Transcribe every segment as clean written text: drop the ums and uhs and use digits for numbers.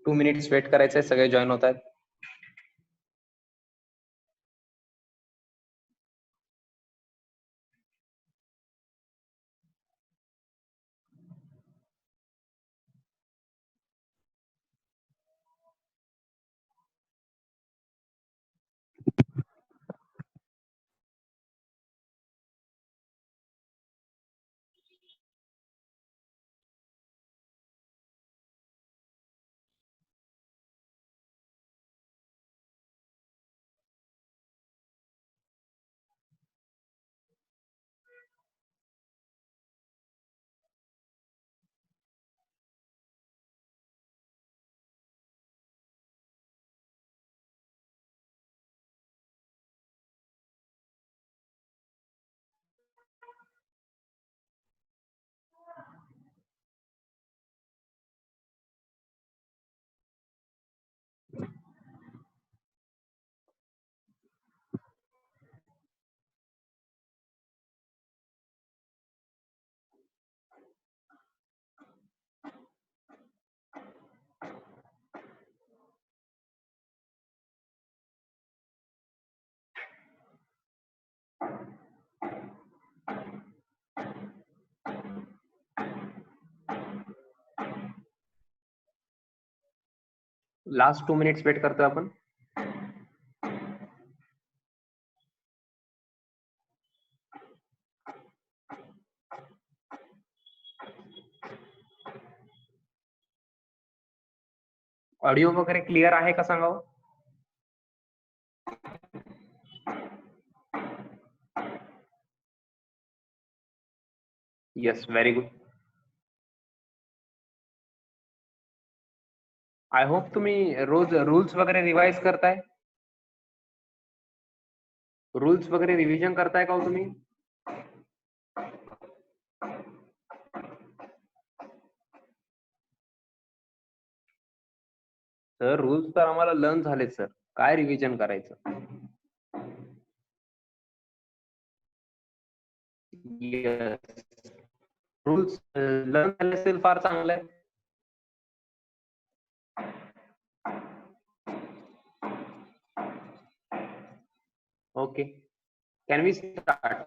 2 minutes weight करायचंय, सगळे join होत आहेत. लास्ट 2 मिनिट्स वेट करतोय आपण. ऑडिओ वगैरे क्लिअर आहे का सांगावं? Yes, very good. I hope तुम्ही रोज रूल्स वगैरे रिवाइज करताय, रूल्स वगैरे रिव्हिजन करताय का हो तुम्ही? सर रूल्स तर आम्हाला लर्न झालेत सर, काय रिव्हिजन करायचं? रूल्स लर्न झाले असेल फार चांगलं आहे. Okay, can we start?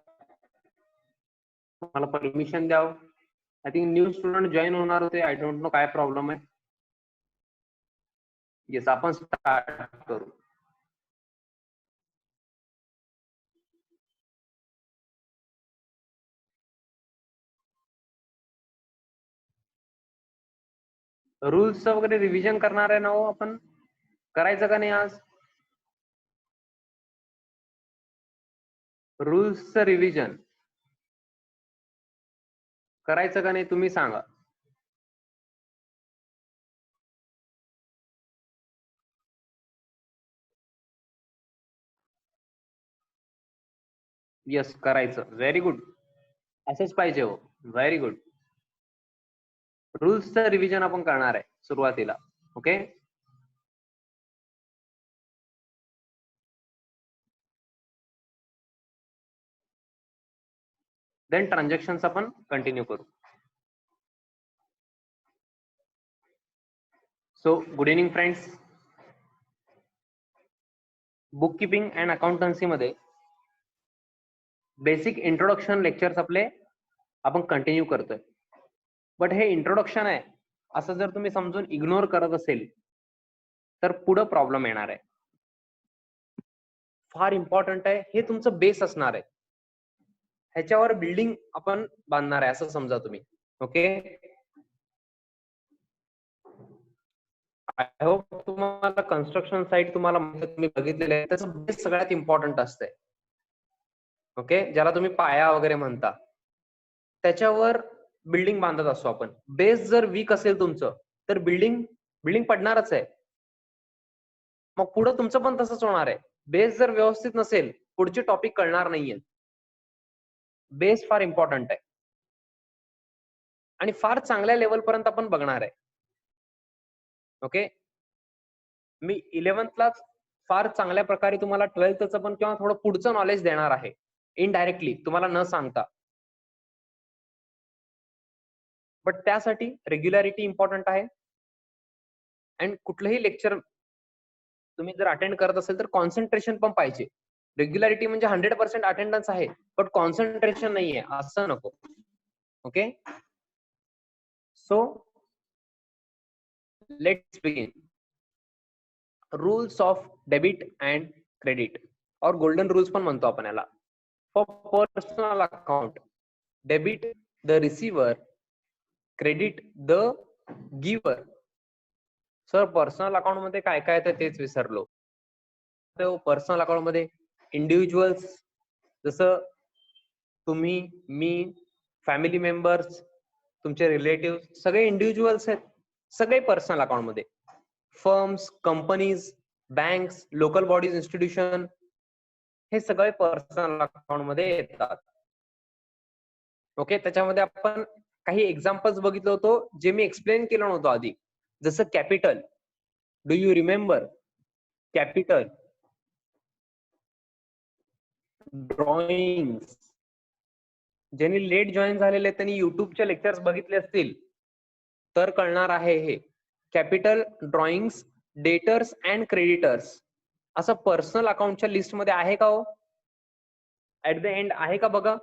मला परमिशन द्यावं. I think new student join होणार होते, आय डोंट नो काय प्रॉब्लेम आहे. येस, आपण स्टार्ट करू. रूल्सचं वगैरे रिव्हिजन करणार आहे ना हो आपण, करायचं का नाही आज? रूल्सचं रिव्हिजन करायचं का नाही तुम्ही सांगा. येस, करायचं. व्हेरी गुड, असंच पाहिजे हो. Very good. रूल्सचं रिव्हिजन आपण करणार आहे सुरुवातीला. ओके, देन ट्रान्झॅक्शन्स आपण कंटिन्यू करू. So good evening friends. Book keeping and accountancy मध्ये बेसिक इंट्रोडक्शन लेक्चर्स आपले आपण कंटिन्यू करतोय. बट हे इंट्रोडक्शन आहे असं जर तुम्ही समजून इग्नोर करत असेल तर पुढे प्रॉब्लेम येणार आहे. फार इम्पॉर्टंट आहे, हे तुमचं बेस असणार आहे. ह्याच्यावर बिल्डिंग आपण बांधणार आहे असं समजा तुम्ही. ओके, आय होप तुम्हाला कन्स्ट्रक्शन साइट तुम्हाला तुम्ही बघितलेलं आहे, त्याचं बेस सगळ्यात इम्पॉर्टंट असतंय. ओके, ज्याला तुम्ही पाया वगैरे म्हणता, त्याच्यावर बिल्डिंग बांधत असतो आपण. बेस जर वीक असेल तुमचं तर बिल्डिंग पडणारच आहे. मग पुढे तुमचं पण तसंच होणार आहे. बेस जर व्यवस्थित नसेल पुढचे टॉपिक कळणार नाहीये. बेस फार इम्पॉर्टंट आहे आणि फार चांगल्या लेवल पर्यंत आपण बघणार आहे. ओके, मी 11thलाच फार चांगल्या प्रकारे तुम्हाला 12thचं पण किंवा थोडं पुढचं नॉलेज देणार आहे इनडायरेक्टली, तुम्हाला न सांगता. बट त्यासाठी रेग्युलॅरिटी इम्पॉर्टंट आहे अँड कुठलंही लेक्चर तुम्ही जर अटेंड करत असेल तर कॉन्सन्ट्रेशन पण पाहिजे. रेग्युलरिटी म्हणजे 100% अटेंडन्स आहे, पण कॉन्सन्ट्रेशन नाहीये असं नको. Okay, so let's begin. Rules of debit and credit और गोल्डन रूल्स पण म्हणतो आपण याला. For personal account, debit the receiver, credit the giver. Sir personal account मध्ये काय काय आहे तेच विसरलो. पर्सनल अकाउंट मध्ये इंडिव्हिज्युअल्स जसं तुम्ही, मी, फॅमिली मेंबर्स, तुमचे रिलेटिव्ह सगळे इंडिव्हिज्युअल्स आहेत, सगळे पर्सनल अकाउंट मध्ये. Firms, companies, banks, local bodies, institution हे सगळे पर्सनल अकाउंट मध्ये येतात. ओके, त्याच्यामध्ये आपण काही एक्झाम्पल्स बघितलं होतो जे मी एक्सप्लेन केलं नव्हतं आधी. जसं capital, do you remember capital? Drawings, ज्यांनी लेट जॉईन झालेले त्यांनी युट्यूबचे लेक्चर्स बघितले असतील तर कळणार आहे हे. Capital, drawings, debtors and creditors असं पर्सनल अकाउंटच्या लिस्ट मध्ये आहे का हो? ऍट द एंड आहे का बघा.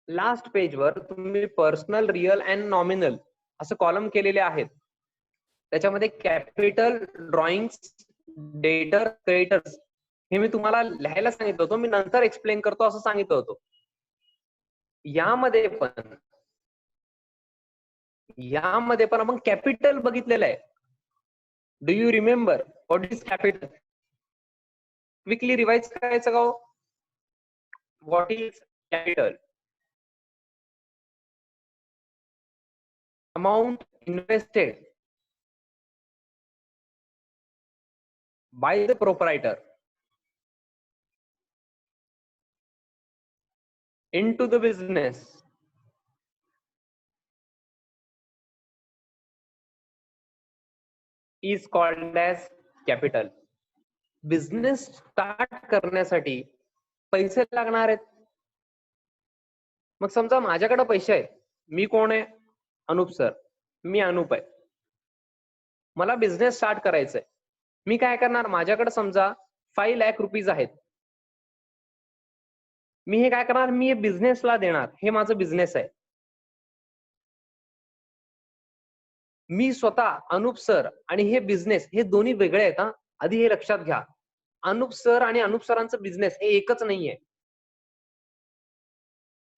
लास्ट पेजवर तुम्ही पर्सनल, रिअल अँड नॉमिनल असं कॉलम केलेले आहेत. त्याच्यामध्ये कॅपिटल, ड्रॉइंग्स, डेटर, क्रेडिटर्स हे मी तुम्हाला लिहायला सांगितलं होतं, मी नंतर एक्सप्लेन करतो असं सांगितलं होतं. यामध्ये पण आपण कॅपिटल बघितलेलं आहे. Do you remember what is capital? Quickly revise करायचं का हो? What is capital? Amount invested by the proprietor into the business is called as capital. Business start करण्यासाठी पैसे लागणार आहेत. मग समजा माझ्याकडे पैसे आहेत, मी कोण आहे? अनुप सर. मी अनुप आहे, मला बिझनेस स्टार्ट करायचा आहे. मी काय करणार? माझ्याकडे समजा 5 लाख रुपीज आहेत. मी हे काय करणार? मी हे बिझनेसला देणार. हे माझं बिझनेस आहे. मी स्वतः अनुप सर आणि हे बिझनेस हे दोन्ही वेगळे आहेत हा. आधी हे लक्षात घ्या. अनुप सर आणि अनुप सरांचं बिझनेस हे एकच नाहीये.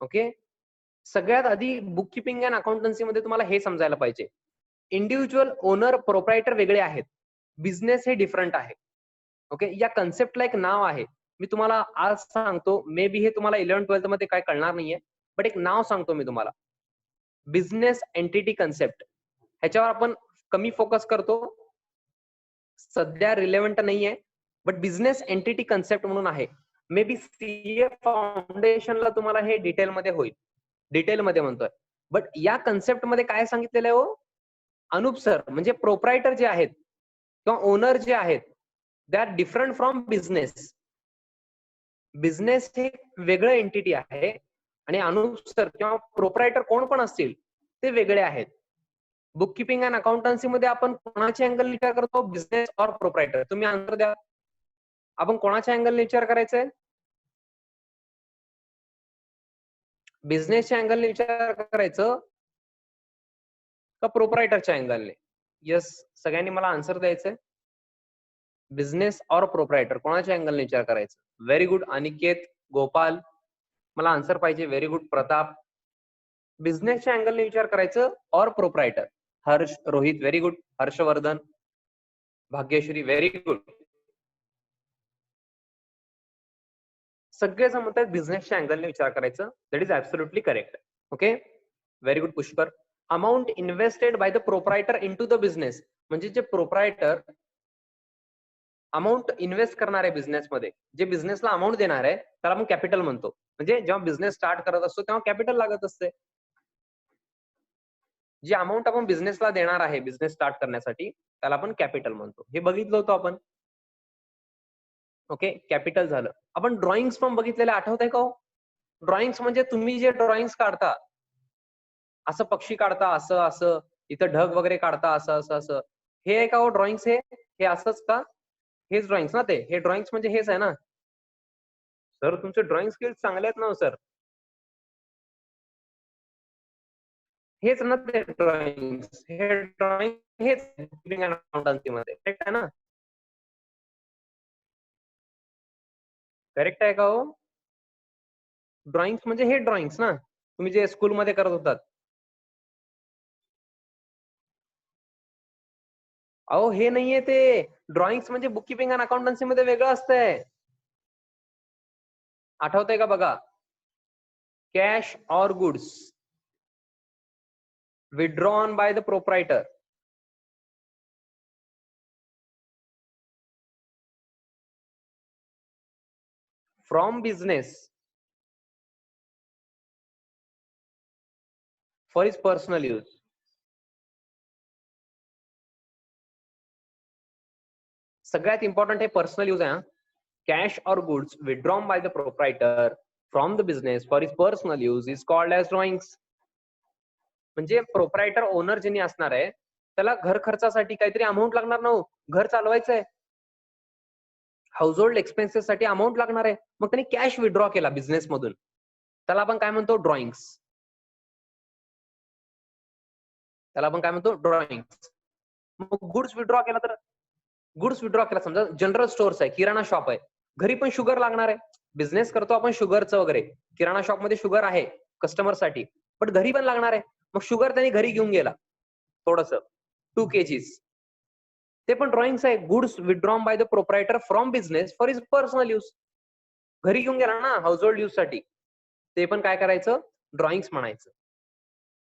ओके, सगळ्यात आधी बुक किपिंग अँड अकाउंटन्सी मध्ये तुम्हाला हे समजायला पाहिजे. इंडिव्हिज्युअल ओनर, प्रोप्रायटर वेगळे आहेत, बिझनेस हे डिफरंट आहे. ओके, या कन्सेप्टला एक नाव आहे. मी तुम्हाला आज सांगतो, मे बी हे तुम्हाला 11-12 मध्ये काय कळणार नाहीये, बट एक नाव सांगतो मी तुम्हाला. Business entity concept. ह्याच्यावर आपण कमी फोकस करतो, सध्या रिलेव्हंट नाहीये, बट बिझनेस एंटिटी कन्सेप्ट म्हणून आहे. मे बी सीए फाउंडेशनला तुम्हाला हे डिटेलमध्ये होईल, डिटेलमध्ये म्हणतोय. बट या कन्सेप्ट मध्ये काय सांगितलेलं आहे हो? अनुप सर म्हणजे प्रोप्रायटर जे आहेत किंवा ओनर जे आहेत, they are different from business. Business हे वेगळं एंटिटी आहे आणि अनुप सर किंवा प्रोप्रायटर कोण पण असतील ते वेगळे आहेत. बुक किपिंग अँड अकाउंटन्सी मध्ये आपण कोणाचे अँगल विचार करतो? बिझनेस और प्रोप्रायटर? तुम्ही आन्सर द्या. आपण कोणाच्या अँगलने विचार करायचंय? बिझनेसच्या अँगलने विचार करायचं का प्रोप्रायटरच्या अँगलने? यस, सगळ्यांनी मला आन्सर द्यायचंय. बिझनेस और प्रोप्रायटर कोणाच्या अँगलने विचार करायचं? व्हेरी गुड अनिकेत, गोपाल, मला आन्सर पाहिजे. Very good Pratap. बिझनेसच्या अँगलने विचार करायचं और proprietor? Harsh, Rohit, very good. Harshvardhan, Bhagyashree, very good. सगळेजण म्हणतात बिझनेसच्या अँगलने विचार करायचं. That is absolutely correct. Okay, very good Pushkar. Amount invested by the proprietor into the business म्हणजे जे प्रोप्रायटर अमाऊंट इन्व्हेस्ट करणार आहे बिझनेसमध्ये, जे बिझनेसला अमाऊंट देणार आहे त्याला आपण कॅपिटल म्हणतो. म्हणजे जेव्हा बिझनेस स्टार्ट करत असतो तेव्हा कॅपिटल लागत असते. जी अमाऊंट आपण बिझनेसला देणार आहे बिझनेस स्टार्ट करण्यासाठी त्याला आपण कॅपिटल म्हणतो. हे बघितलं होतं आपण. ओके, कॅपिटल झालं. आपण ड्रॉइंग्स पण बघितलेले आठवतंय का हो? ड्रॉइंग्स म्हणजे तुम्ही जे ड्रॉइंग्स काढता, असं पक्षी काढता, असं असं, इथं ढग वगैरे काढता, असं असं असं, हे आहे का हो ड्रॉइंग्स? हे असंच का? हेच ड्रॉइंग्स ना ते? हे ड्रॉइंग्स म्हणजे हेच आहे ना सर? तुमचे ड्रॉइंग स्किल्स चांगले आहेत ना सर? हेच ना ते ड्रॉइंग्स? हे ड्रॉइंग हेच अकाउंटन्सी मध्ये करेक्ट आहे ना? करेक्ट आहे का हो? ड्रॉइंग्स म्हणजे हे ड्रॉइंग्स ना तुम्ही जे स्कूलमध्ये करत होतात. अहो हे नाहीये ते. ड्रॉइंग्स म्हणजे बुक किपिंग अँड अकाउंटन्सी मध्ये वेगळं असतंय. आठवतंय का बघा? Cash or goods withdrawn by the proprietor from business for his personal use. सगळ्यात इम्पॉर्टंट हे पर्सनल यूज आहे. Cash or goods withdrawn by the proprietor from the business for his personal use is called as drawings. म्हणजे proprietor owner ज्यांनी असणार आहे त्याला घर खर्चासाठी काहीतरी अमाऊंट लागणार ना हो. घर चालवायचंय, हाऊस होल्ड एक्सपेन्सेस साठी अमाऊंट लागणार आहे. मग त्यांनी कॅश विड्रॉ केला बिझनेस मधून, त्याला आपण काय म्हणतो? ड्रॉइंग्स. त्याला आपण काय म्हणतो? ड्रॉइंग्स. मग गुड्स विड्रॉ केला तर गुड्स विड्रॉ केला समजा जनरल स्टोअर्स आहे, किराणा शॉप आहे, घरी पण शुगर लागणार आहे. बिझनेस करतो आपण शुगरचं वगैरे, किराणा शॉप मध्ये शुगर आहे कस्टमर साठी, पण घरी पण लागणार आहे. मग शुगर त्यांनी घरी घेऊन गेला थोडस 2 kgs. ते पण ड्रॉइंग्स आहे. Goods withdrawn by the proprietor from business for his personal use. घरी घेऊन गेला ना हाऊस होल्ड यूज साठी, ते पण काय करायचं? ड्रॉइंग्स म्हणायचं.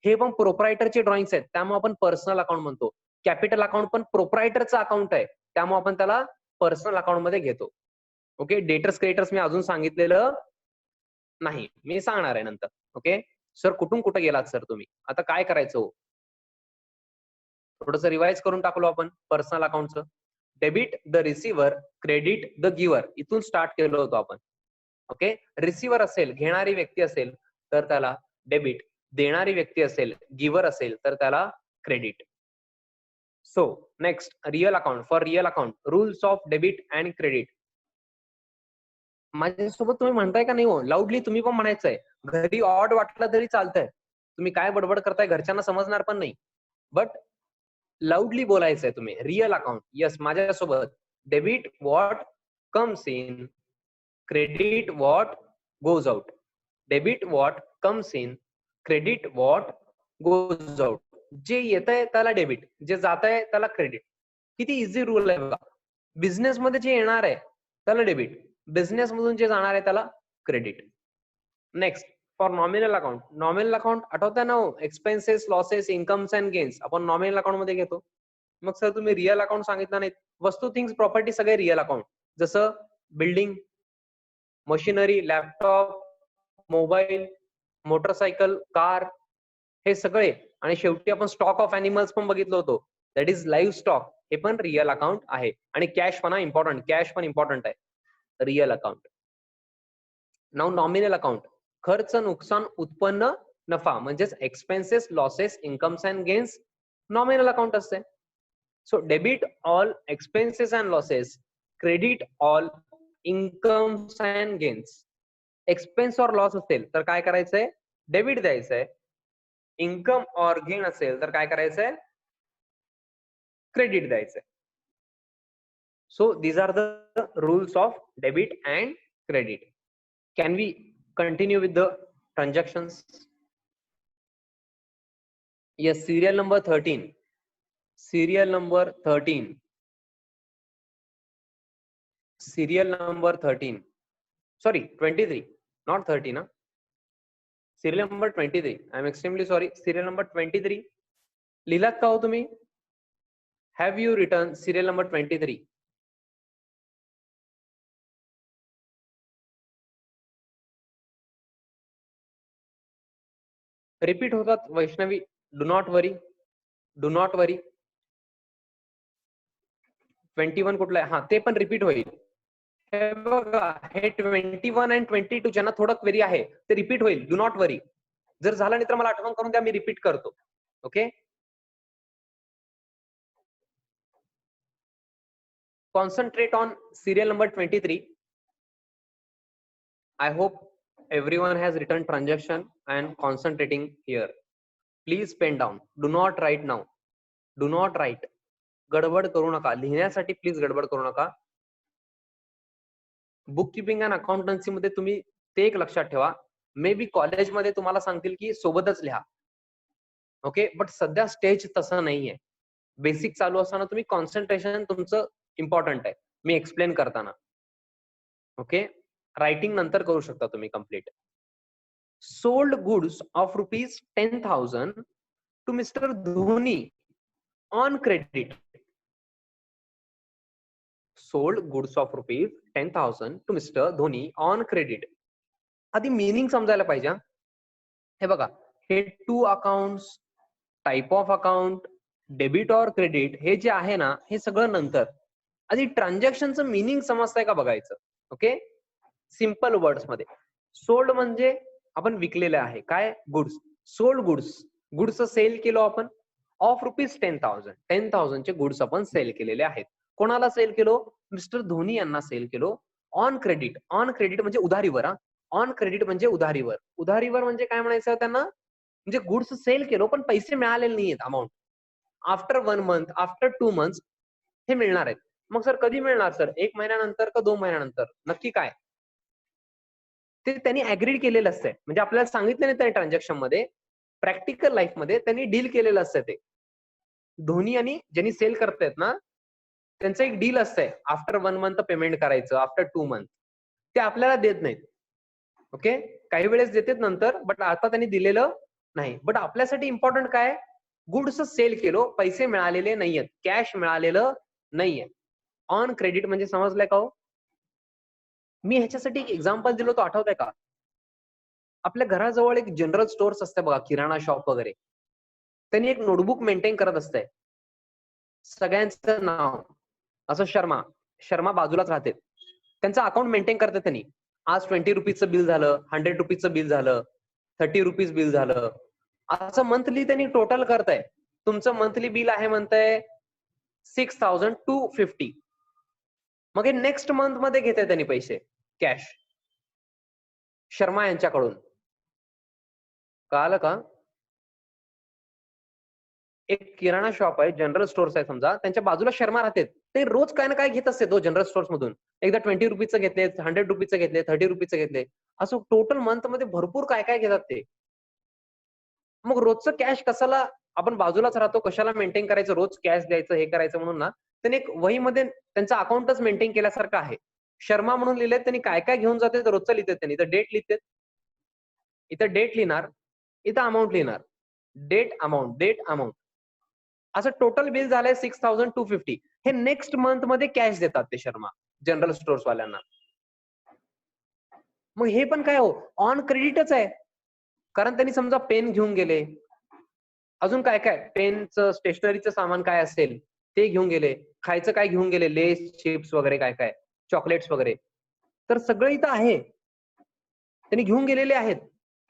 हे पण प्रोप्रायटरचे ड्रॉइंग्स आहेत, त्यामुळे आपण पर्सनल अकाउंट म्हणतो. कॅपिटल अकाउंट पण प्रोप्रायटरचं अकाउंट आहे, त्यामुळे आपण त्याला पर्सनल अकाउंट मध्ये घेतो. ओके. डेटर्स क्रेडिटर्स मी अजून सांगितलेलं नाही, मी सांगणार आहे नंतर. ओके. सर कुठून कुठे गेलात सर तुम्ही? आता काय करायचं हो? थोडंसं रिवाइज करून टाकलो आपण पर्सनल अकाउंटचं. Debit the receiver, credit the giver, इथून स्टार्ट केलं होतं आपण. ओके. रिसिव्हर असेल, घेणारी व्यक्ती असेल तर त्याला डेबिट, देणारी व्यक्ती असेल, गिव्हर असेल तर त्याला credit. So next, real account. For real account, rules of debit and credit. माझ्यासोबत तुम्ही म्हणताय का नाही हो? लाऊडली तुम्ही पण म्हणायचंय. घरी ऑड वाटलं तरी चालतंय. तुम्ही काय बडबड करताय घरच्यांना समजणार पण नाही. बट लाऊडली बोलायचंय तुम्ही. Real account. येस, माझ्यासोबत. Debit what comes in, credit what goes out. Debit what comes in, credit what goes out. जे येत आहे त्याला डेबिट, जे जात आहे त्याला क्रेडिट. किती इझी रूल आहे बघा. बिझनेस मध्ये जे येणार आहे त्याला डेबिट, बिझनेस मधून जे जाणार आहे त्याला credit. Next, for nominal account. Nominal account आठवतंय ना हो? Expenses, losses, incomes and gains आपण नॉमिनल अकाउंट मध्ये घेतो. मग सर तुम्ही रिअल अकाउंट सांगितलं नाहीत. वस्तू, थिंग्स, प्रॉपर्टी सगळे रिअल अकाउंट. जसं building, machinery, laptop, mobile, motorcycle, car, हे सगळे. आणि शेवटी आपण स्टॉक ऑफ अॅनिमल्स पण बघितलं होतो, दॅट इज लाईव्ह स्टॉक. हे पण रिअल अकाउंट आहे. आणि कॅश पण इम्पॉर्टंट, कॅश पण इम्पॉर्टंट आहे रिअल अकाउंट. नाव नॉमिनल अकाउंट. खर्च, नुकसान, उत्पन्न, नफा म्हणजेच expenses, losses, incomes and gains nominal account असते. So debit all expenses and losses, credit all incomes and gains. Expense or loss असेल तर काय करायचंय? डेबिट द्यायचंय. इन्कम ऑर गेन असेल तर काय करायचंय? क्रेडिट द्यायचंय. So these are the rules of debit and credit. Can we continue with the transactions? Yes, serial number 13. Serial number 13. Serial number 13. Sorry, 23. Not 13. Huh? Serial number 23. I'm extremely sorry. Serial number 23. लिहिलात का हो तुम्ही? Have you written serial number 23? Repeat होतात Vaishnavi. Do not worry. Do not worry. 21 कुठलं आहे? हा, ते पण रिपीट होईल. हे बघा, हे 21 आणि 22 ज्यांना थोडं क्वेरी आहे ते रिपीट होईल. डू नॉट वरी. जर झालं नाही तर मला आठवण करून द्या, मी रिपीट करतो. Okay. Concentrate on serial number 23. I hope everyone has written transaction and concentrating here. Please pen down. Do not write now. Do not write. गडबड करू नका. लिहिण्यासाठी प्लीज गडबड करू नका. बुक किपिंग अँड अकाउंटन्सी मध्ये तुम्ही ते एक लक्षात ठेवा. मे बी कॉलेजमध्ये तुम्हाला सांगतील की सोबतच लिहा. ओके, बट सध्या स्टेज तसं नाहीये. बेसिक चालू असताना तुम्ही कॉन्सन्ट्रेशन तुमचं इम्पॉर्टंट आहे मी एक्सप्लेन करताना. ओके, रायटिंग नंतर करू शकता तुम्ही complete. Sold goods of ₹10,000 to mister Dhoni on credit. Sold goods of ₹10,000 to mister Dhoni on credit. आधी मिनिंग समजायला पाहिजे. हे बघा, हे two accounts, type of account, debit और क्रेडिट हे जे आहे ना, हे सगळं नंतर. आधी ट्रान्झॅक्शनचं मिनिंग समजतंय का बघायचं. ओके, सिंपल वर्ड्स मध्ये. सोल्ड म्हणजे आपण विकलेले आहे काय, goods. Sold goods, goods sell केलो आपण ऑफ ₹10,000. 10,000 चे गुड्स आपण सेल केलेले आहेत. कोणाला सेल केलो, मिस्टर धोनी यांना सेल केलो ऑन क्रेडिट. ऑन क्रेडिट म्हणजे उधारीवर. ऑन क्रेडिट म्हणजे उधारीवर. उधारीवर म्हणजे काय म्हणायचं त्यांना, म्हणजे गुड्स सेल केलो पण पैसे मिळालेले नाहीयेत. Amount after 1 month, after 2 months हे मिळणार आहेत. मग सर कधी मिळणार सर, 1 महिन्यानंतर का 2 महिन्यानंतर, नक्की काय ते त्यांनी अग्रीड केलेलं असतंय. म्हणजे आपल्याला सांगितलं नाही त्या ट्रान्झॅक्शन मध्ये, प्रॅक्टिकल लाईफ मध्ये त्यांनी डील केलेलं असतं. ते धोनी आणि ज्यांनी सेल करतायत ना, त्यांचं एक डील असतंय. आफ्टर 1 मंथ पेमेंट करायचं, आफ्टर 2 मंथ. ते आपल्याला देत नाहीत. ओके, काही वेळेस देतात नंतर, बट आता त्यांनी दिलेलं नाही. बट आपल्यासाठी इम्पॉर्टंट काय, गुड्स सेल केलो, पैसे मिळालेले नाहीयेत, कॅश मिळालेलं नाहीये. ऑन क्रेडिट म्हणजे समजलंय का हो. मी ह्याच्यासाठी एक एक्झाम्पल दिलो तो आठवतंय का. आपल्या घराजवळ एक जनरल स्टोअर्स असते बघा, किराणा शॉप वगैरे. त्यांनी एक नोटबुक मेंटेन करत असते, सगळ्यांचं नाव असं शर्मा. शर्मा बाजूलाच राहते. त्यांचं अकाउंट मेंटेन करते त्यांनी. आज ₹20 बिल झालं, ₹100 बिल झालं, ₹30 बिल झालं, असं मंथली त्यांनी टोटल करताय. तुमचं मंथली बिल आहे म्हणताय 6,250. मग हे नेक्स्ट मंथ मध्ये घेताय त्यांनी पैसे कॅश शर्मा यांच्याकडून. कळालं का. एक किराणा शॉप आहे, जनरल स्टोअर्स आहे समजा, त्यांच्या बाजूला शर्मा राहते. ते रोज काय ना काय घेत असते तो जनरल स्टोअर्स मधून. एकदा ₹20 घेतले, ₹100 घेतले, ₹30 घेतले, असं टोटल मंथ मध्ये भरपूर काय काय घेतात ते. मग रोजचं कॅश कशाला, आपण बाजूलाच राहतो, कशाला मेंटेन करायचं, रोज कॅश द्यायचं हे करायचं म्हणून ना, त्यांनी एक वहीमध्ये त्यांचं अकाउंटच मेंटेन केल्यासारखं आहे. शर्मा म्हणून लिहिलेत त्यांनी, काय काय घेऊन जाते रोजचं लिहितात त्यांनी. इथं डेट लिहितात, इथं डेट लिहिणार, इथं अमाऊंट लिहिणार. डेट अमाऊंट, डेट अमाऊंट, असं टोटल बिल झालंय 6,250. हे नेक्स्ट मंथ मध्ये कॅश देतात ते शर्मा जनरल स्टोअर्स वाल्यांना. मग हे पण काय हो, ऑन क्रेडिटच आहे. कारण त्यांनी समजा पेन घेऊन गेले, अजून काय काय पेनचं स्टेशनरीचं सामान काय असेल ते घेऊन गेले, खायचं काय घेऊन गेले, लेस चिप्स वगैरे काय काय, चॉकलेट्स वगैरे, तर सगळं इथं आहे. त्यांनी घेऊन गेलेले आहेत,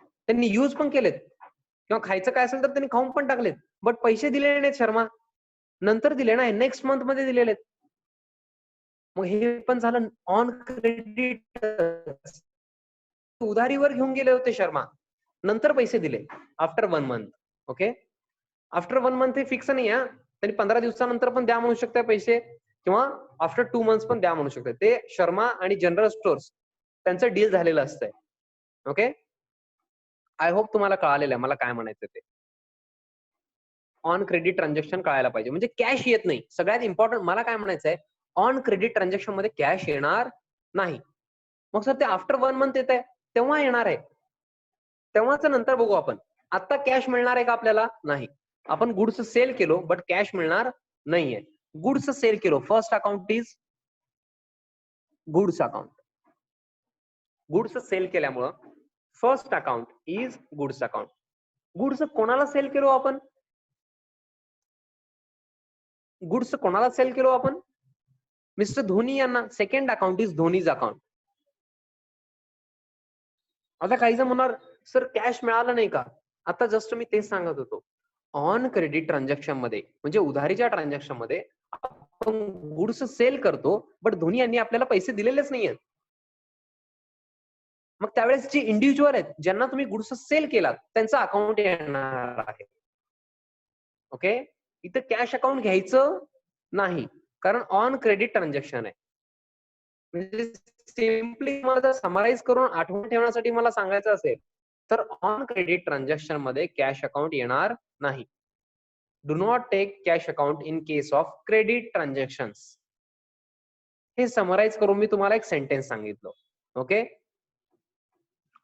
त्यांनी युज पण केलेत, किंवा खायचं काय असेल तर त्यांनी खाऊन पण टाकलेत. बट पैसे दिलेले नाहीत शर्मा, नंतर दिले ना, नेक्स्ट मंथ मध्ये दिलेले. मग हे पण झालं ऑन क्रेडिट. उधारीवर घेऊन गेले होते शर्मा, नंतर पैसे दिले after 1 month. Okay, after 1 month हे फिक्स नाही आहे. त्यांनी 15 दिवसानंतर पण द्या म्हणू शकता पैसे, किंवा आफ्टर 2 मंथ्स पण द्या म्हणू शकतात. ते शर्मा आणि जनरल स्टोअर्स त्यांचं डील झालेलं असतंय. ओके, आय होप तुम्हाला कळालेलं आहे मला काय म्हणायचं ते. ऑन क्रेडिट ट्रान्झॅक्शन कळायला पाहिजे, म्हणजे कॅश येत नाही. सगळ्यात इम्पॉर्टंट मला काय म्हणायचंय, ऑन क्रेडिट ट्रान्झॅक्शन मध्ये कॅश येणार नाही. मग सर ते आफ्टर 1 मंथ येत आहे, तेव्हा येणार आहे, तेव्हाच नंतर बघू आपण. आता कॅश मिळणार आहे का आपल्याला, नाही. आपण गुड्स सेल केलो बट कॅश मिळणार नाहीये. गुड्स सेल केलो, first account is goods account. Goods sell केल्यामुळं first account is goods account. Goods कोणाला सेल केलो आपण, गुड्स कोणाला सेल केलो आपण, मिस्टर धोनी यांना. Second account is Dhoni's account. आता काही जण म्हणणार सर कॅश मिळालं नाही का, आता जस्ट मी तेच सांगत होतो. ऑन क्रेडिट ट्रान्झॅक्शन मध्ये म्हणजे उधारीच्या ट्रान्झॅक्शन मध्ये आपण गुड्स सेल करतो, बट धोनी यांनी आपल्याला पैसे दिलेलेच नाहीयेत. मग त्यावेळेस जे इंडिव्हिज्युअल आहेत, ज्यांना तुम्ही गुड्स सेल केलात, त्यांचं अकाउंट येणार आहे. ओके. इथं कॅश अकाउंट घ्यायचं नाही, कारण ऑन क्रेडिट ट्रान्झॅक्शन आहे. म्हणजे सिम्पली मला जर समराईज करून आठवण ठेवण्यासाठी मला सांगायचं असेल, तर ऑन क्रेडिट ट्रान्झॅक्शन मध्ये कॅश अकाउंट येणार नाही. Do not take cash account in case of credit transactions. हे समराईज करून मी तुम्हाला एक सेंटेन्स सांगितलं. ओके.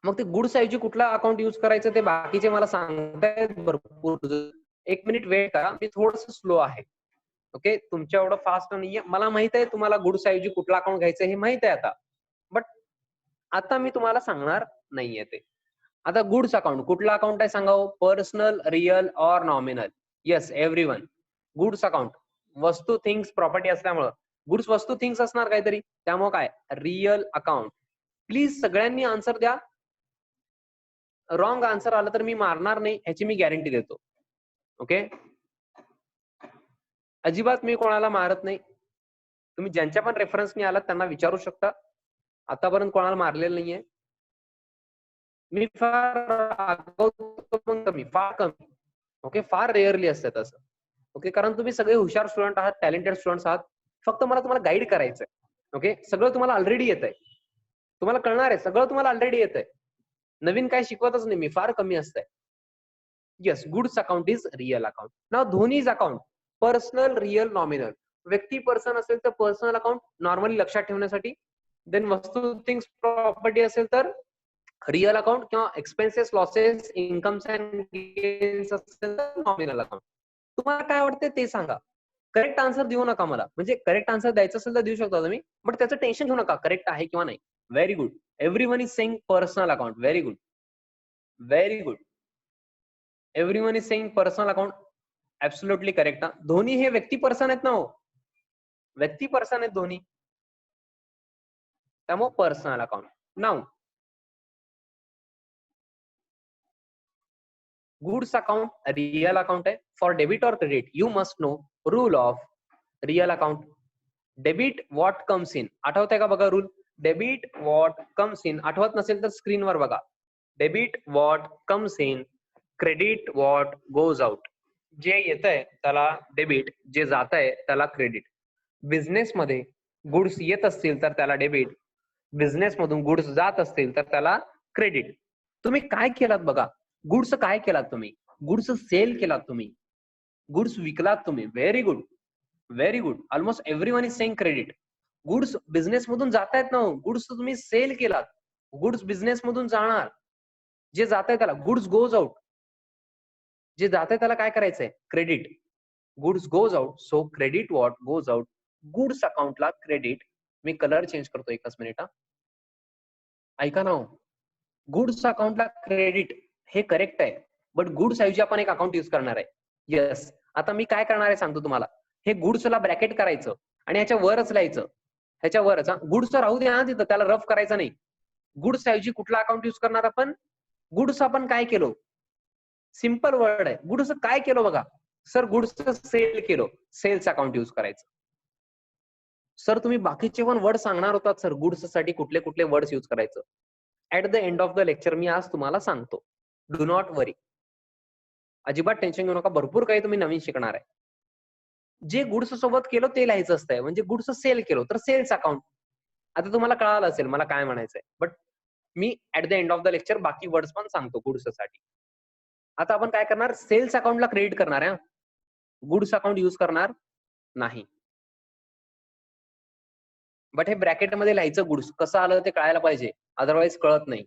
मग ते गुड्स ऐवजी कुठला अकाउंट युज करायचं ते बाकीचे मला सांगतायत भरपूर. 1 मिनिट वेट करा, मी थोडंसं स्लो आहे. ओके. तुमच्या एवढं फास्ट नाहीये. मला माहित आहे तुम्हाला गुड्स ऐवजी कुठला अकाउंट घ्यायचं हे माहित आहे आता. बट आता मी तुम्हाला सांगणार नाहीये ते. आता गुड्स अकाउंट कुठला अकाउंट आहे सांगा हो? Personal, real or nominal? Yes, everyone. Goods account वस्तू, थिंग्स, प्रॉपर्टी असल्यामुळं गुड्स वस्तू थिंग्स असणार काहीतरी, त्यामुळे काय रिअल अकाउंट. प्लीज सगळ्यांनी आन्सर द्या. रॉंग आन्सर आलं तर मी मारणार नाही, ह्याची मी गॅरंटी देतो. ओके. अजिबात मी कोणाला मारत नाही. तुम्ही ज्यांच्या पण रेफरन्सनी आलात त्यांना विचारू शकता. आतापर्यंत कोणाला मारलेलं नाहीये. मी फार कमी, फार कमी. ओके. फार रेअरली असतं तसं. ओके. कारण तुम्ही सगळे हुशार स्टुडंट आहात, टॅलेंटेड स्टुडंट्स आहात. फक्त मला तुम्हाला गाईड करायचंय. ओके. सगळं तुम्हाला ऑलरेडी येतंय. तुम्हाला कळणार आहे, सगळं तुम्हाला ऑलरेडी येतंय. नवीन काय शिकवतच नाही मी, फार कमी असतंय. Yes, goods account is real account. Now Dhoni's account personal, real, nominal. व्यक्ती पर्सन असेल तर पर्सनल अकाउंट नॉर्मली लक्षात ठेवण्यासाठी. देन वस्तू, थिंग्स, प्रॉपर्टी असेल तर रिअल अकाउंट, किंवा expenses, losses, incomes and gains असेल तर नॉमिनल अकाउंट. तुम्हाला काय वाटतं ते सांगा. करेक्ट आन्सर देऊ नका मला. म्हणजे करेक्ट आन्सर द्यायचं असेल तर देऊ शकता तुम्ही, बट त्याचं टेन्शन घेऊ नका करेक्ट आहे किंवा नाही. Very good. Everyone is saying personal account. Very good, very good. Everyone is saying personal account. Absolutely correct. Dhoni हे व्यक्ती पर्सन आहेत ना हो, व्यक्ती पर्सन आहेत धोनी, त्यामुळे पर्सनल अकाउंट. नाव गुड्स अकाउंट रिअल अकाउंट आहे. फॉर डेबिट और credit you must know rule of real account. Debit what comes in. आठवतंय का बघा rule? Debit what comes in. आठवत नसेल तर स्क्रीनवर बघा. Debit what comes in, credit what goes out. जे येतंय त्याला डेबिट, जे जातंय त्याला क्रेडिट. बिझनेसमध्ये गुड्स येत असतील तर त्याला डेबिट, बिझनेस मधून गुड्स जात असतील तर त्याला क्रेडिट. तुम्ही काय केलात बघा, गुड्स काय केलात तुम्ही? गुड्स सेल केलात तुम्ही, गुड्स विकलात तुम्ही. Very good, very good. Almost everyone is saying credit. Goods business मधून जात आहेत ना, गुड्स तुम्ही सेल केलात. गुड्स बिझनेस मधून जाणार, जे जात आहे त्याला गुड्स गोज आउट. जे जात आहे त्याला काय करायचंय? Credit. Goods goes out, so credit what goes out. Goods अकाउंटला क्रेडिट. मी कलर चेंज करतो एकच मिनिट. ऐका ना, गुड्स अकाउंटला क्रेडिट हे करेक्ट आहे, बट गुड्स ऐवजी आपण एक अकाउंट युज करणार आहे. येस. आता मी काय करणार आहे सांगतो तुम्हाला. हे गुड्सला ब्रॅकेट करायचं आणि ह्याच्या वरच लिहायचं. ह्याच्या वरच गुड्स राहू द्या तिथं, त्याला रफ करायचं नाही. गुड्स ऐवजी कुठला अकाउंट युज करणार आपण? गुड्स आपण काय केलो? सिंपल वर्ड आहे. गुड्स काय केलो बघा सर? गुड्स सेल केलो, सेल्स अकाउंट युज करायचं. सर तुम्ही बाकीचे पण वर्ड सांगणार होतात सर, गुड्स साठी कुठले कुठले वर्ड्स युज करायचं. At the end of the lecture मी आज तुम्हाला सांगतो. Do not worry. अजिबात टेन्शन घेऊ नका, भरपूर काही तुम्ही नवीन शिकणार आहे. जे गुड्स सोबत केलं ते लिहायचं असतंय. म्हणजे गुड्स सेल केलो तर सेल्स अकाउंट. आता तुम्हाला कळालं असेल मला काय म्हणायचंय, but me at the end of the lecture बाकी वर्ड्स पण सांगतो गुड्स साठी. आता आपण काय करणार? सेल्स अकाउंटला क्रेडिट करणार आहे, गुड्स अकाउंट युज करणार नाही. बट हे ब्रॅकेटमध्ये लिहायचं गुड्स. कसं आलं ते कळायला पाहिजे, अदरवाईज कळत नाही.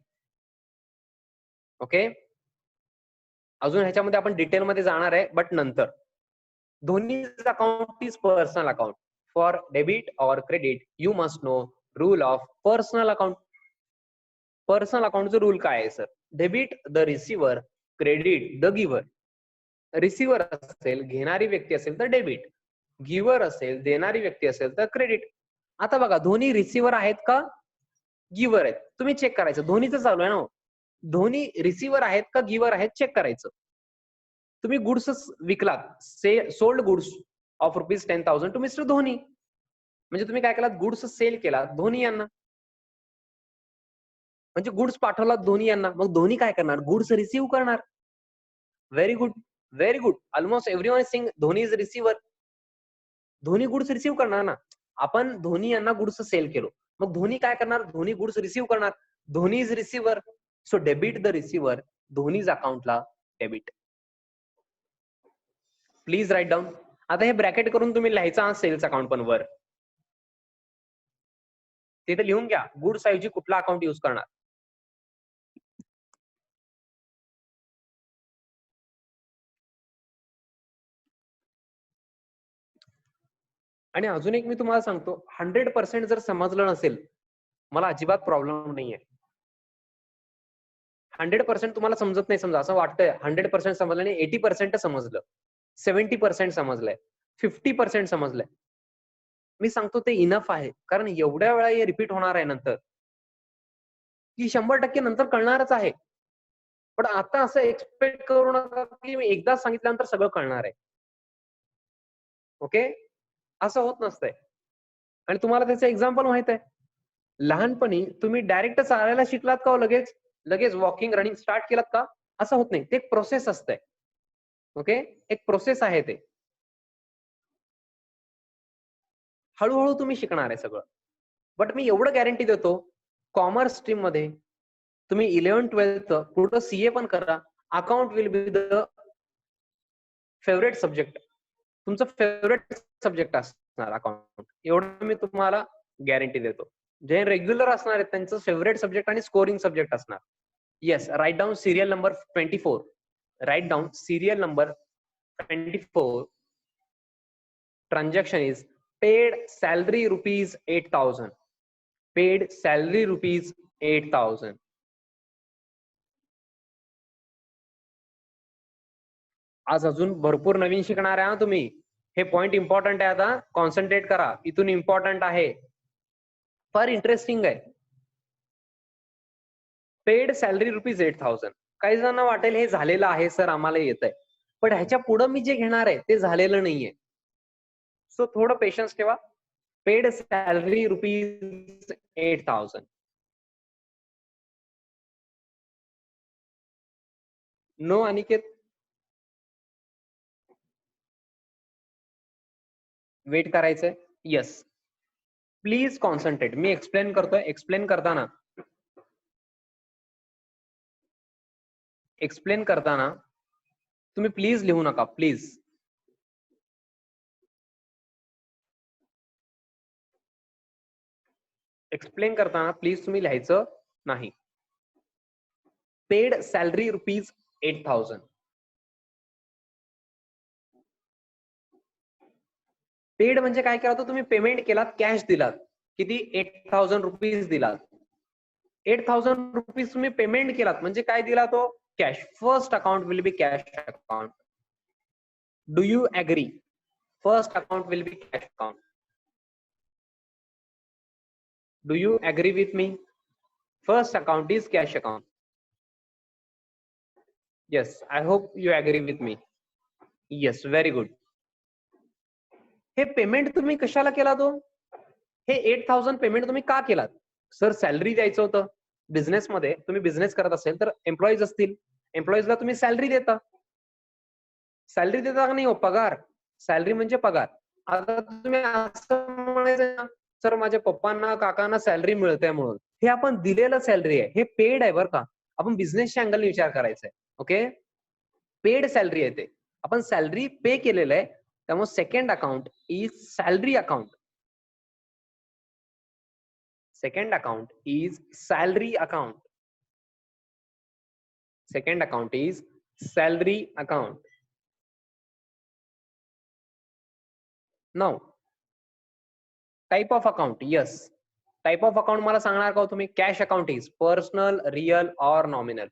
ओके. अजून ह्याच्यामध्ये आपण डिटेलमध्ये जाणार आहे, बट नंतर. Dhoni's account is personal account. For debit और credit you must know rule of personal account. Personal अकाउंटचं रूल काय आहे sir? Debit the receiver, credit the giver. Receiver असेल, घेणारी व्यक्ती असेल तर डेबिट, गिव्हर असेल, देणारी व्यक्ती असेल तर क्रेडिट. आता बघा धोनी रिसिव्हर आहेत का गिव्हर आहेत? तुम्ही चेक करायचं. धोनीचं चालू आहे ना, धोनी रिसिव्हर आहेत का गिव्हर आहेत चेक करायचं. तुम्ही गुड्स विकलात, sold goods, of rupees 10,000 to mister Dhoni. म्हणजे तुम्ही काय केलात, गुड्स सेल केला धोनी यांना, म्हणजे गुड्स पाठवलात धोनी यांना. मग धोनी काय करणार, गुड्स रिसीव्ह करणार. Very good, very good. Almost everyone is saying Dhoni is receiver. Dhoni goods receive करणार ना. आपण धोनी यांना गुड्स सेल केलो, मग धोनी काय करणार, धोनी गुड्स रिसीव्ह करणार. Dhoni is receiver, so debit the receiver, Dhoni's अकाउंटला डेबिट. Please write down. आता हे ब्रॅकेट करून तुम्ही लिहायचा सेल्स अकाउंट पण वर तिथे लिहून घ्या, गुड्स ऐवजी कुठला अकाउंट यूज करणार. आणि अजून एक मी तुम्हाला सांगतो, 100% जर समजलं नसेल, मला अजिबात प्रॉब्लेम नाहीये. 100% तुम्हाला समजत नाही, समजा असं वाटतंय 100% समजलं आणि 80% समजलं, 70% समजलंय, 50% समजलंय, मी सांगतो ते इनफ आहे. कारण एवढ्या वेळा हे रिपीट होणार आहे नंतर की 100% नंतर कळणारच आहे. पण आता असं एक्सपेक्ट करू नका की मी एकदा सांगितल्यानंतर सगळं कळणार आहे. ओके, असं होत नसतंय. आणि तुम्हाला त्याचं एक्झाम्पल माहित आहे, लहानपणी तुम्ही डायरेक्ट चालायला शिकलात का, लगेच लगेच वॉकिंग रनिंग स्टार्ट केलात का, असं होत नाही. ते एक प्रोसेस असते. ओके, एक प्रोसेस आहे ते, हळूहळू तुम्ही शिकणार आहे सगळं. बट मी एवढं गॅरंटी देतो, कॉमर्स स्ट्रीम मध्ये तुम्ही 11th-12th पुढे सीए पण करा, account will be the favourite subject. तुमचं फेवरेट सब्जेक्ट असणार अकाउंट, एवढं मी तुम्हाला गॅरंटी देतो. जे रेग्युलर असणार आहेत त्यांचं फेवरेट सब्जेक्ट आणि स्कोरिंग सब्जेक्ट असणार. Yes, write down serial number 24. Write down serial number 24. Transaction is paid salary rupees 8,000. Paid salary rupees 8,000. आज अजून भरपूर नवीन शिकणार आहे तुम्ही. हे पॉइंट इम्पॉर्टंट आहे, आता कॉन्सन्ट्रेट करा. इथून इम्पॉर्टंट आहे, फार इंटरेस्टिंग आहे. Paid salary rupees 8,000. काही जणांना वाटेल हे झालेलं आहे सर, आम्हाला येत आहे, पण ह्याच्या पुढे मी जे घेणार आहे ते झालेलं नाहीये. सो थोडं पेशन्स ठेवा. Paid salary rupees 8,000. No Aniket, wait करायचंय. Yes, please concentrate. मी एक्सप्लेन करतोय, एक्सप्लेन करताना तुम्ही प्लीज लिहू नका, प्लीज. एक्सप्लेन करताना प्लीज तुम्ही लिहायचं नाही. Paid salary rupees 8,000. पेड म्हणजे काय केलं, तुम्ही पेमेंट केलात, कॅश दिलात, किती 8,000 रुपीज दिलात. 8,000 रुपीज तुम्ही पेमेंट केलात म्हणजे काय दिला, तो cash. First account will be cash account. Do you agree? First account will be cash account. Do you agree with me? First account is cash account. Yes, I hope you agree with me. Yes, very good. हे payment तुम्ही कशाला केला, तो हे 8,000 payment तुम्ही का केलात? Sir salary द्यायचं होतं. बिझनेसमध्ये तुम्ही बिझनेस करत असेल तर एम्प्लॉईज असतील, एम्प्लॉईजला तुम्ही सॅलरी देता. सॅलरी देता का नाही हो? पगार. सॅलरी म्हणजे पगार. आता तुम्ही असं म्हणायचं ना, सर माझ्या पप्पांना काकांना सॅलरी मिळते म्हणून. हे आपण दिलेलं सॅलरी आहे, हे पेड आहे बरं का. आपण बिझनेसच्या अँगलने विचार करायचा आहे. ओके, पेड सॅलरी आहे ते, आपण सॅलरी पे केलेलं आहे. त्यामुळे second account is salary account. Second account is salary account. Second account is salary account. Now type of account. Yes, type of account मला सांगणार का तुम्ही? Cash account is personal, real और nominal.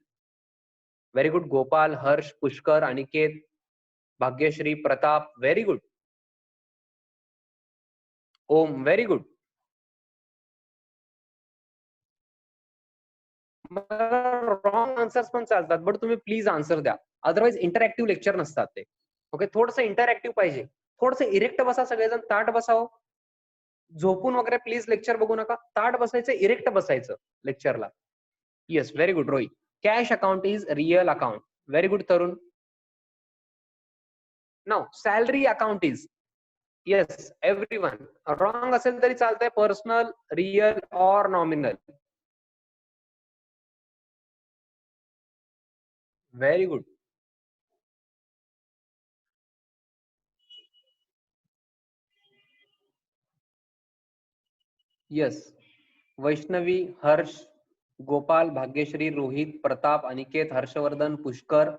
Very good. Gopal, Harsh, Pushkar, Aniket, Bhagyashree, Pratap, very good. Om, very good. Wrong answers पण चालतात, but तुम्ही please answer द्या, otherwise interactive lecture नसतात ते. ओके, थोडंसं इंटरॅक्टिव्ह पाहिजे. थोडस इरेक्ट बसा, सगळेजण ताट बसावं. झोपून वगैरे प्लीज लेक्चर बघू नका. ताट बसायचं, इरेक्ट बसायचं लेक्चरला. Yes, very good Rohit. Cash account is real account. Very good Tarun. Now salary account is, yes everyone, wrong असेल तरी चालतंय, personal, real or nominal. Very good. Yes, Vaishnavi, Harsh, Gopal, Bhagyashree, Rohit, Pratap, Aniket, Harshvardhan, Pushkar.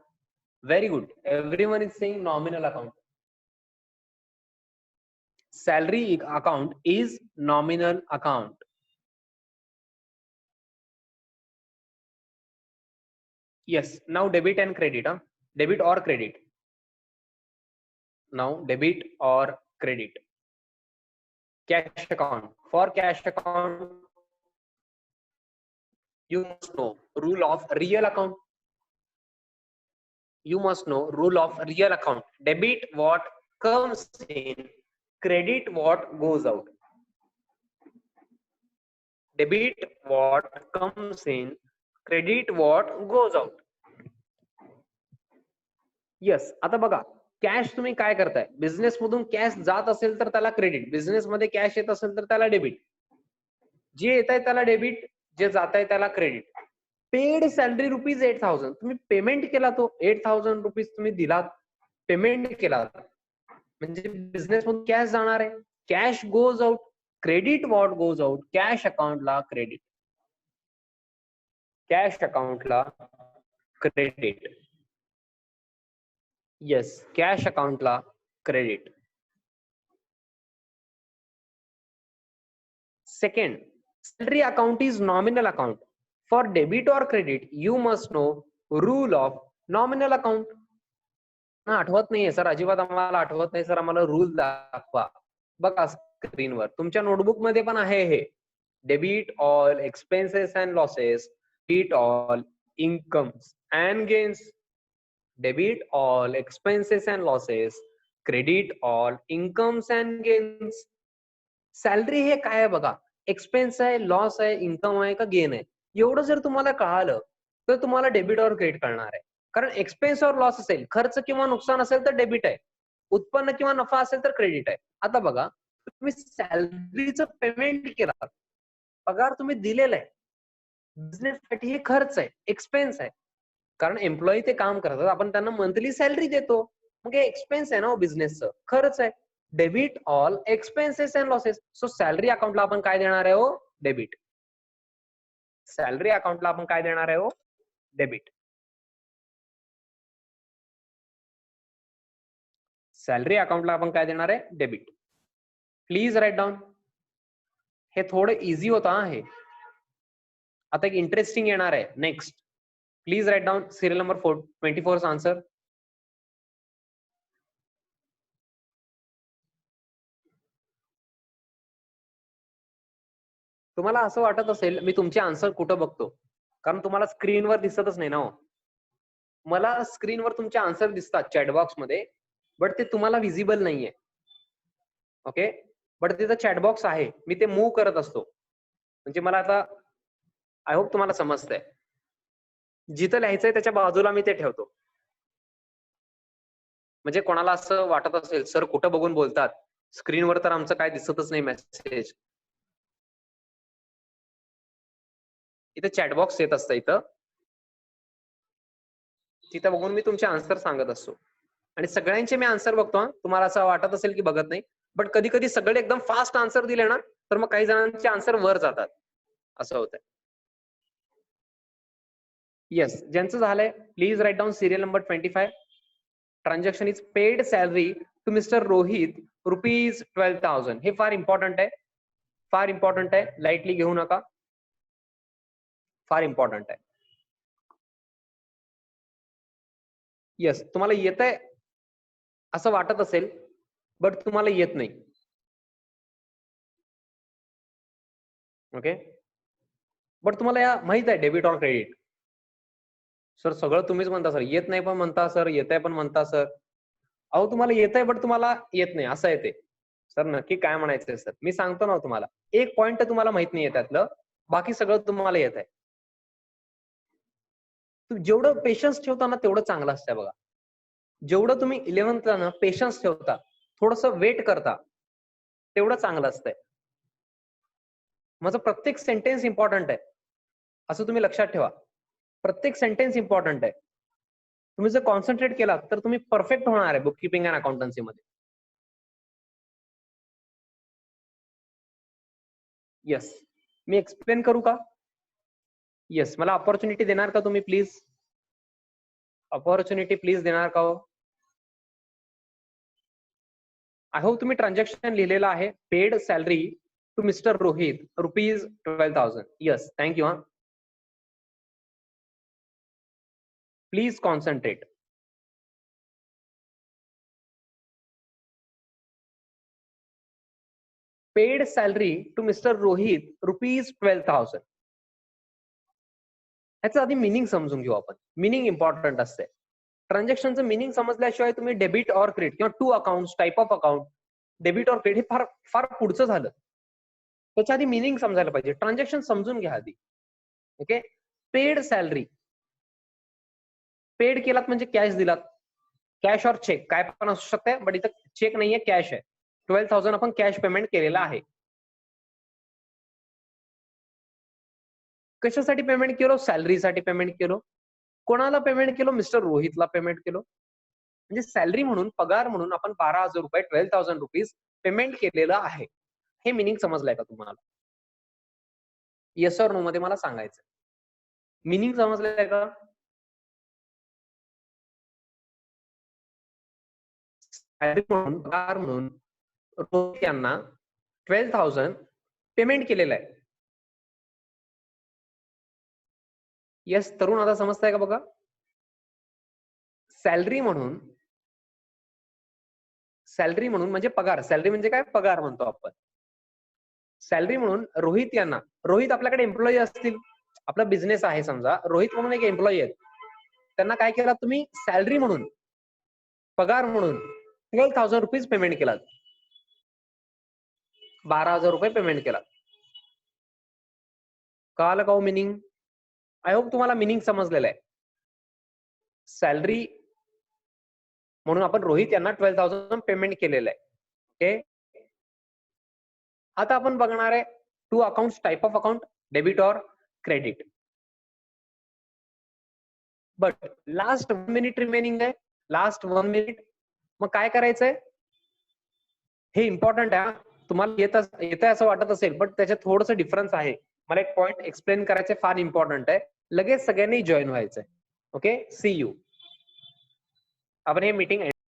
Very good. Everyone is saying nominal account. Salary account is nominal account. Yes, now debit and credit, debit or credit. Now debit or credit. Cash account. For cash account, you must know rule of real account. You must know rule of real account. Debit what comes in, credit what goes out. Debit what comes in, credit what goes out. Yes, आता बघा, cash तुम्ही काय करताय, business मधून cash जात असेल तर त्याला क्रेडिट, बिझनेस मध्ये कॅश येत असेल तर त्याला डेबिट. जे येत आहे त्याला डेबिट, जे जात आहे त्याला क्रेडिट. पेड सॅलरी रुपीज 8,000, तुम्ही पेमेंट केला, तो 8,000 रुपीज तुम्ही दिलात, पेमेंट केला, म्हणजे बिझनेस मधून कॅश जाणार आहे. Cash goes out. Credit what goes out, cash अकाउंटला क्रेडिट. कॅश अकाउंटला क्रेडिट. येस, कॅश अकाउंटला credit. Second, salary account is nominal account. For debit or credit, you must know rule of nominal account. आठवत नाहीये sir, अजिबात आम्हाला आठवत नाही sir, आम्हाला रूल दाखवा. बघा स्क्रीनवर, तुमच्या नोटबुक मध्ये पण आहे हे. Debit all expenses and losses, debit all incomes and gains. Debit all expenses and losses, credit all incomes and gains. Salary हे काय आहे बघा, एक्सपेन्स आहे, लॉस आहे, इन्कम आहे का गेन आहे, एवढं जर तुम्हाला कळालं तर तुम्हाला डेबिट और क्रेडिट कळणार आहे. कारण एक्सपेन्स और लॉस असेल, खर्च किंवा नुकसान असेल तर डेबिट आहे, उत्पन्न किंवा नफा असेल तर क्रेडिट आहे. आता बघा, तुम्ही सॅलरीचं पेमेंट केला, पगार तुम्ही दिलेला आहे, बिझनेस साठी हे खर्च आहे, एक्सपेन्स आहे, कारण एम्प्लॉई ते काम करतात, आपण त्यांना मंथली सॅलरी देतो, मग हे एक्सपेन्स आहे ना बिझनेसचं, खर्च आहे. Debit all expenses and losses. So salary अकाउंटला आपण काय देणार आहे हो, डेबिट. सॅलरी अकाउंटला आपण काय देणार आहे हो, डेबिट. सॅलरी अकाउंटला आपण काय देणार आहे, डेबिट. Please write down. हे थोडं इझी होता हे. आता एक इंटरेस्टिंग येणार आहे next. Please write down serial number 24 answer. तुम्हाला असं वाटत असेल मी तुमचे आन्सर कुठं बघतो, कारण तुम्हाला स्क्रीनवर दिसतच नाही ना हो. मला स्क्रीनवर तुमचे आन्सर दिसतात चॅटबॉक्स मध्ये, बट ते तुम्हाला विजिबल नाहीये. ओके, बट तिथं चॅटबॉक्स आहे, मी ते मूव्ह करत असतो. म्हणजे मला आता आय होप तुम्हाला समजतंय. जिथं लिहायचंय त्याच्या बाजूला मी ते ठेवतो. म्हणजे कोणाला असं वाटत असेल सर कुठं बघून बोलतात, स्क्रीनवर तर आमचं काय दिसतच नाही मेसेज. इथं चॅटबॉक्स येत असतं, इथं तिथं बघून मी तुमचे आन्सर सांगत असतो. आणि सगळ्यांचे मी आन्सर बघतो. तुम्हाला असं वाटत असेल की बघत नाही, बट कधी कधी सगळे एकदम फास्ट आन्सर दिले ना, तर मग काही जणांचे आन्सर वर जातात, असं होतंय. येस, ज्यांचं झालंय please write down serial number 25. Transaction is paid salary to mister Rohit rupees 12,000. हे फार इम्पॉर्टंट आहे, फार इम्पॉर्टंट आहे, लाईटली घेऊ नका, फार इम्पॉर्टंट आहे. येस, तुम्हाला येत आहे असं वाटत असेल, बट तुम्हाला येत नाही. ओके, बट तुम्हाला या माहित आहे डेबिट और क्रेडिट. सर सगळं तुम्हीच म्हणता सर, येत नाही पण म्हणता सर, येत आहे पण म्हणता सर. अहो तुम्हाला येतंय बट तुम्हाला येत नाही असं आहे ते. सर नक्की काय म्हणायचंय सर? मी सांगतो ना तुम्हाला. एक पॉइंट तुम्हाला माहित नाहीये त्यातलं. बाकी सगळं तुम्हाला येत आहे. जेवढं पेशन्स ठेवता ना तेवढं चांगलं असतंय बघा. जेवढं तुम्ही 11thला ना पेशन्स ठेवता, थोडंसं वेट करता, तेवढं चांगलं असतंय. माझं प्रत्येक सेंटेन्स इम्पॉर्टंट आहे. असं तुम्ही लक्षात ठेवा. प्रत्येक सेंटेन्स इम्पॉर्टंट आहे. तुम्ही जर कॉन्सन्ट्रेट केलात तर तुम्ही परफेक्ट होणार आहे बुक कीपिंग अँड अकाउंटन्सीमध्ये. येस. मी एक्सप्लेन करू का? येस. मला अपॉर्च्युनिटी देणार का तुम्ही प्लीज? अपॉर्च्युनिटी प्लीज देणार का हो? आय होप तुम्ही ट्रान्झॅक्शन लिहिलेलं आहे. Paid salary to mister Rohit ₹12,000. Yes. Thank you हां. Please concentrate. Paid salary to mister Rohit ₹12,000. ह्याचं आधी मिनिंग समजून घेऊ आपण. मिनिंग इम्पॉर्टंट असते. ट्रान्झॅक्शनचं मिनिंग समजल्याशिवाय तुम्ही डेबिट ऑर क्रेडिट किंवा two accounts, type of account, debit or credit हे फार फार पुढचं झालं. त्याच्या आधी मिनिंग समजायला पाहिजे. ट्रान्झॅक्शन समजून घ्या आधी. ओके. Paid salary. पेड केलात म्हणजे कॅश दिलात. कॅश ऑर चेक काय पण असू शकते, बट इथं चेक नाहीये, कॅश आहे. 12,000 आपण कॅश पेमेंट केलेलं आहे. कशासाठी पेमेंट केलो? सॅलरीसाठी पेमेंट केलो. कोणाला पेमेंट केलो? मिस्टर रोहितला पेमेंट केलो. म्हणजे सॅलरी म्हणून, पगार म्हणून आपण ₹12,000 ₹12,000 पेमेंट केलेलं आहे. हे मिनिंग समजलंय का तुम्हाला? येस ऑर नो मध्ये मला सांगायचं. मिनिंग समजलंय का? सॅलरी म्हणून, पगार म्हणून रोहित यांना 12,000 पेमेंट केलेलं आहे. येस, तरुण आता समजताय का बघा? सॅलरी म्हणून म्हणजे पगार. सॅलरी म्हणजे काय? पगार म्हणतो आपण. सॅलरी म्हणून रोहित यांना, रोहित आपल्याकडे एम्प्लॉई असतील, आपला बिझनेस आहे समजा, रोहित म्हणून एक एम्प्लॉई आहेत. त्यांना काय केलं तुम्ही? सॅलरी म्हणून, पगार म्हणून ₹12,000 पेमेंट केलात. ₹12,000 पेमेंट केला. कळालं का हो मिनिंग? आय होप तुम्हाला मिनिंग समजलेलं आहे. सॅलरी म्हणून आपण रोहित यांना 12,000 पेमेंट केलेलं आहे. ओके. आता आपण बघणार आहे two accounts, type of account, debit or credit. But last 1 minute remaining आहे. Last 1 minute. मग काय करायचंय? हे इम्पॉर्टंट आहे. तुम्हाला येतंय असं वाटत असेल, बट त्याच्यात थोडंसं डिफरन्स आहे. मला एक पॉइंट एक्सप्लेन करायचे, फार इम्पॉर्टंट आहे. लगेच सगळ्यांनी जॉईन व्हायचंय. ओके. See you. आपण हे मीटिंग